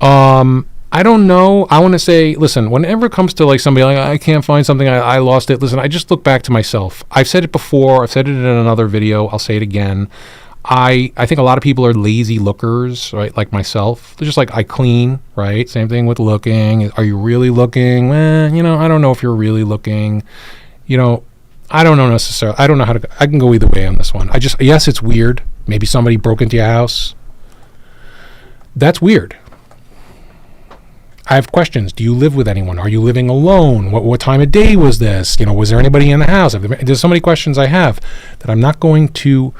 I don't know. I want to say, listen, whenever it comes to like somebody like, I can't find something, I lost it. Listen, I just look back to myself. I've said it before. I've said it in another video. I'll say it again. I think a lot of people are lazy lookers, right? Like myself. They're just like, I clean, right? Same thing with looking. Are you really looking? I don't know if you're really looking. I don't know necessarily. I don't know how to, I can go either way on this one. Yes, it's weird. Maybe somebody broke into your house. That's weird. I have questions. Do you live with anyone? Are you living alone? What time of day was this? Was there anybody in the house? There's so many questions I have that I'm going to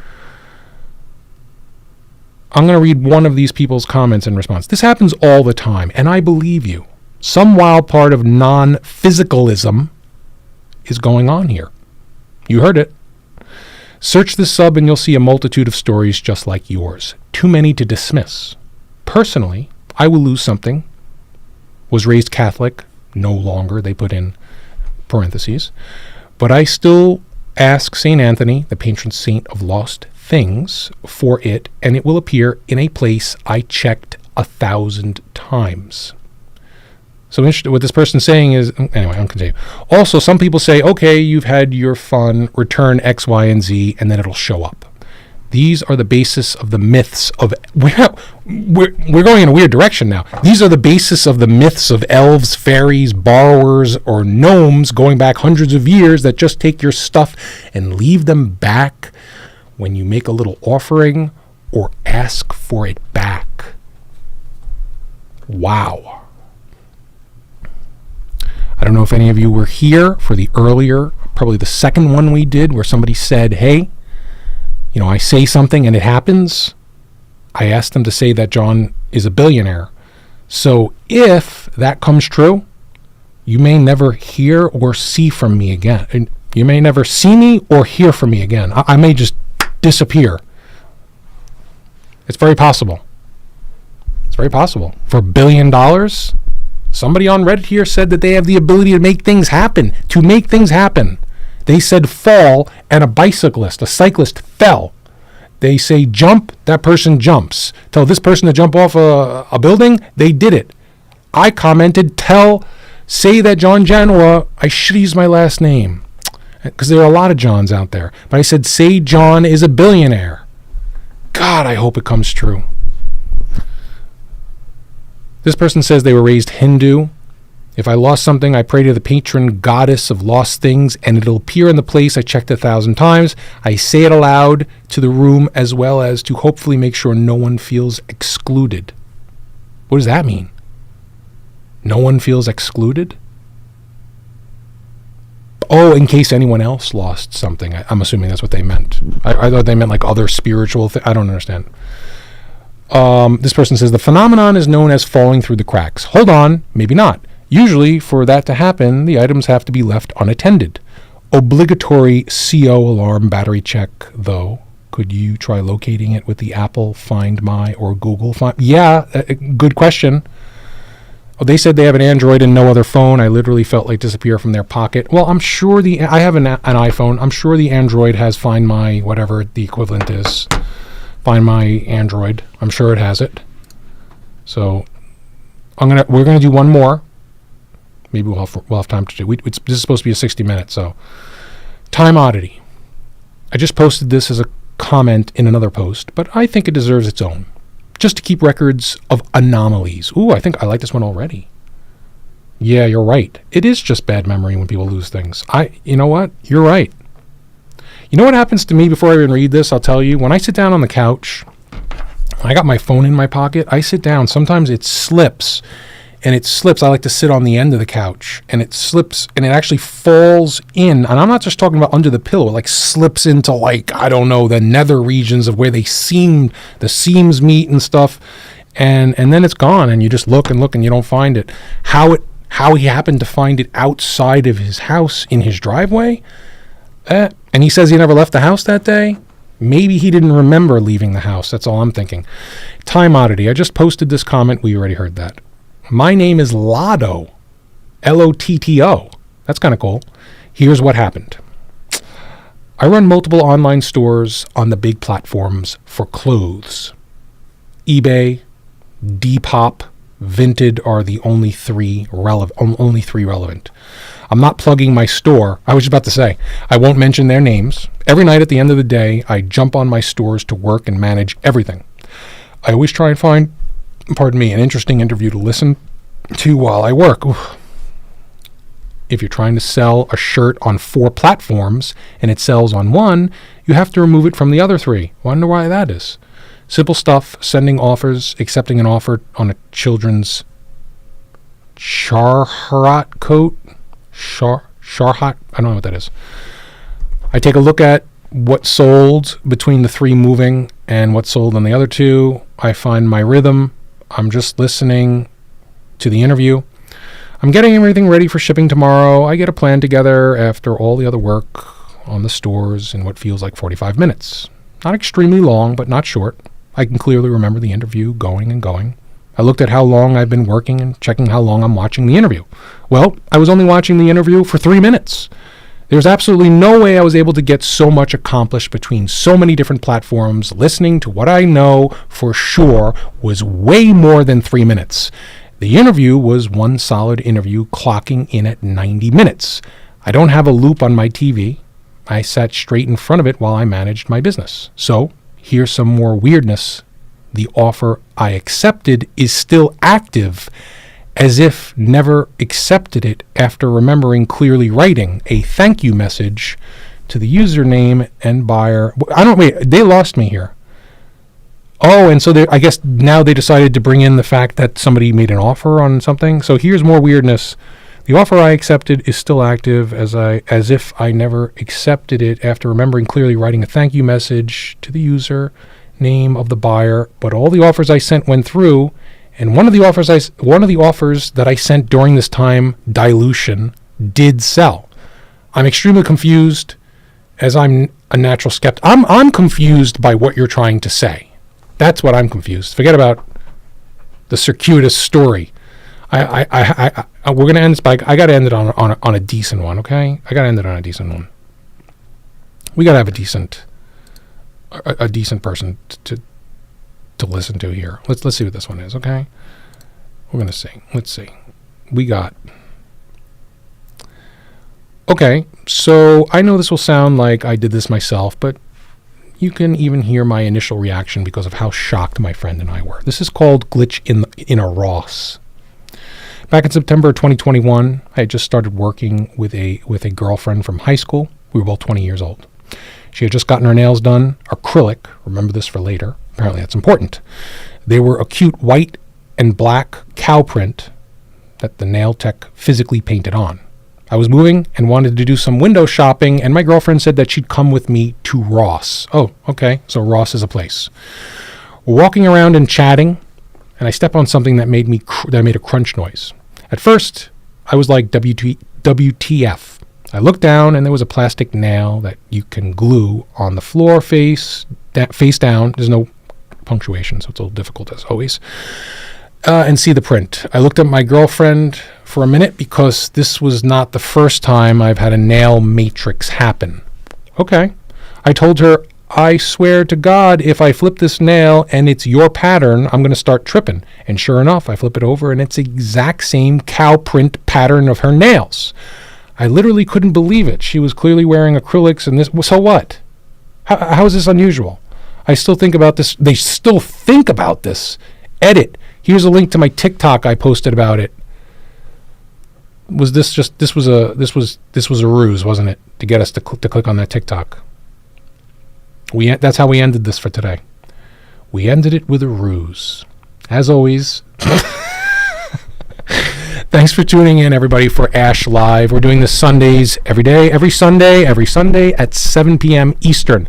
read one of these people's comments in response. This happens all the time, and I believe you. Some wild part of non-physicalism is going on here. You heard it. Search this sub and you'll see a multitude of stories just like yours. Too many to dismiss. Personally, I will lose something. Was raised Catholic. No longer, they put in parentheses. But I still ask St. Anthony, the patron saint of lost things, for it, and it will appear in a place I checked 1,000 times. So what this person's saying is, anyway, I'm continue. Also, some people say, okay, you've had your fun, return X, Y, and Z, and then it'll show up. These are the basis of the myths of... We're going in a weird direction now. These are the basis of the myths of elves, fairies, borrowers, or gnomes going back hundreds of years that just take your stuff and leave them back when you make a little offering or ask for it back. Wow. I don't know if any of you were here for the earlier, probably the second one we did, where somebody said, hey, I say something and it happens. I asked them to say that John is a billionaire. So if that comes true, you may never hear or see from me again. And you may never see me or hear from me again. I may just disappear. It's very possible. It's very possible. For $1 billion, somebody on Reddit here said that they have the ability to make things happen. They said fall, and a cyclist fell. They say jump, that person jumps. Tell this person to jump off a building, they did it. I commented, say that John Genua, I should use my last name, because there are a lot of Johns out there. But I said, say John is a billionaire. God, I hope it comes true. This person says they were raised Hindu. If I lost something, I pray to the patron goddess of lost things, and it'll appear in the place I checked 1,000 times. I say it aloud to the room, as well as to hopefully make sure no one feels excluded. What does that mean? No one feels excluded? Oh, in case anyone else lost something. I'm assuming that's what they meant. I thought they meant like other spiritual things. I don't understand. This person says, the phenomenon is known as falling through the cracks. Hold on, maybe not. Usually, for that to happen, the items have to be left unattended. Obligatory CO alarm battery check, though. Could you try locating it with the Apple Find My or Google Find? Yeah, good question. Oh, they said they have an Android and no other phone. I literally felt like disappear from their pocket. Well, I'm sure I have an iPhone. I'm sure the Android has Find My, whatever the equivalent is. Find My Android. I'm sure it has it. So we're gonna do one more. Maybe we'll have time to do. This is supposed to be a 60 minutes. So, time oddity. I just posted this as a comment in another post, but I think it deserves its own. Just to keep records of anomalies. Ooh, I think I like this one already. Yeah, you're right. It is just bad memory when people lose things. You know what? You're right. You know what happens to me before I even read this? I'll tell you. When I sit down on the couch, I got my phone in my pocket. I sit down. Sometimes it slips. And it slips. I like to sit on the end of the couch. And it slips. And it actually falls in. And I'm not just talking about under the pillow. It like slips into the nether regions of where the seams meet and stuff. And then it's gone. And you just look and you don't find it. How he happened to find it outside of his house in his driveway. And he says he never left the house that day. Maybe he didn't remember leaving the house. That's all I'm thinking. Time oddity. I just posted this comment. We already heard that. My name is Lotto. Lotto. That's kind of cool. Here's what happened. I run multiple online stores on the big platforms for clothes. eBay, Depop, Vinted are the only three relevant. I'm not plugging my store. I was about to say, I won't mention their names. Every night at the end of the day, I jump on my stores to work and manage everything. I always try and find, an interesting interview to listen to while I work. Oof. If you're trying to sell a shirt on 4 platforms and it sells on one, you have to remove it from the other 3. Wonder why that is. Simple stuff, sending offers, accepting an offer on a children's Sharhat coat. Sharhat, I don't know what that is. I take a look at what sold between the 3 moving and what sold on the other 2. I find my rhythm. I'm just listening to the interview. I'm getting everything ready for shipping tomorrow. I get a plan together after all the other work on the stores in what feels like 45 minutes. Not extremely long, but not short. I can clearly remember the interview going and going. I looked at how long I've been working and checking how long I'm watching the interview. Well, I was only watching the interview for 3 minutes. There's absolutely no way I was able to get so much accomplished between so many different platforms. Listening to what I know for sure was way more than 3 minutes. The interview was one solid interview, clocking in at 90 minutes. I don't have a loop on my TV. I sat straight in front of it while I managed my business. So here's some more weirdness. The offer I accepted is still active, as if never accepted it after remembering clearly writing a thank you message to the username and buyer. They lost me here. Oh, and so I guess now they decided to bring in the fact that somebody made an offer on something. So here's more weirdness. The offer I accepted is still active as if I never accepted it after remembering clearly writing a thank you message to the user, name of the buyer, but all the offers I sent went through, and one of the offers that I sent during this time dilution did sell. I'm extremely confused as I'm a natural skeptic. I'm confused by what you're trying to say. That's what I'm confused. Forget about the circuitous story. We're gonna end this by. I gotta end it on a decent one, okay? I gotta end it on a decent one. We gotta have a decent person to listen to here. Let's see what this one is, okay? We're gonna see. Let's see. We got. Okay, so I know this will sound like I did this myself, but you can even hear my initial reaction because of how shocked my friend and I were. This is called Glitch in a Ross. Back in September 2021, I had just started working with a girlfriend from high school. We were both 20 years old. She had just gotten her nails done, acrylic. Remember this for later. Apparently that's important. They were a cute white and black cow print that the nail tech physically painted on. I was moving and wanted to do some window shopping, and my girlfriend said that she'd come with me to Ross. Oh, okay, so Ross is a place. We're walking around and chatting, and I step on something that made a crunch noise. At first, I was like, WTF. I looked down, and there was a plastic nail that you can glue on the floor face down. There's no punctuation, so it's a little difficult as always. And see the print. I looked at my girlfriend for a minute because this was not the first time I've had a nail matrix happen. Okay. I told her, I swear to God, if I flip this nail and it's your pattern, I'm going to start tripping. And sure enough, I flip it over and it's the exact same cow print pattern of her nails. I literally couldn't believe it. She was clearly wearing acrylics and this. So what? How is this unusual? I still think about this. They still think about this. Edit. Here's a link to my TikTok I posted about it. Was this was a ruse, wasn't it? To get us to click on that TikTok. That's how we ended this for today. We ended it with a ruse. As always, thanks for tuning in, everybody, for Ash Live. We're doing this Sundays every Sunday at 7 p.m. Eastern.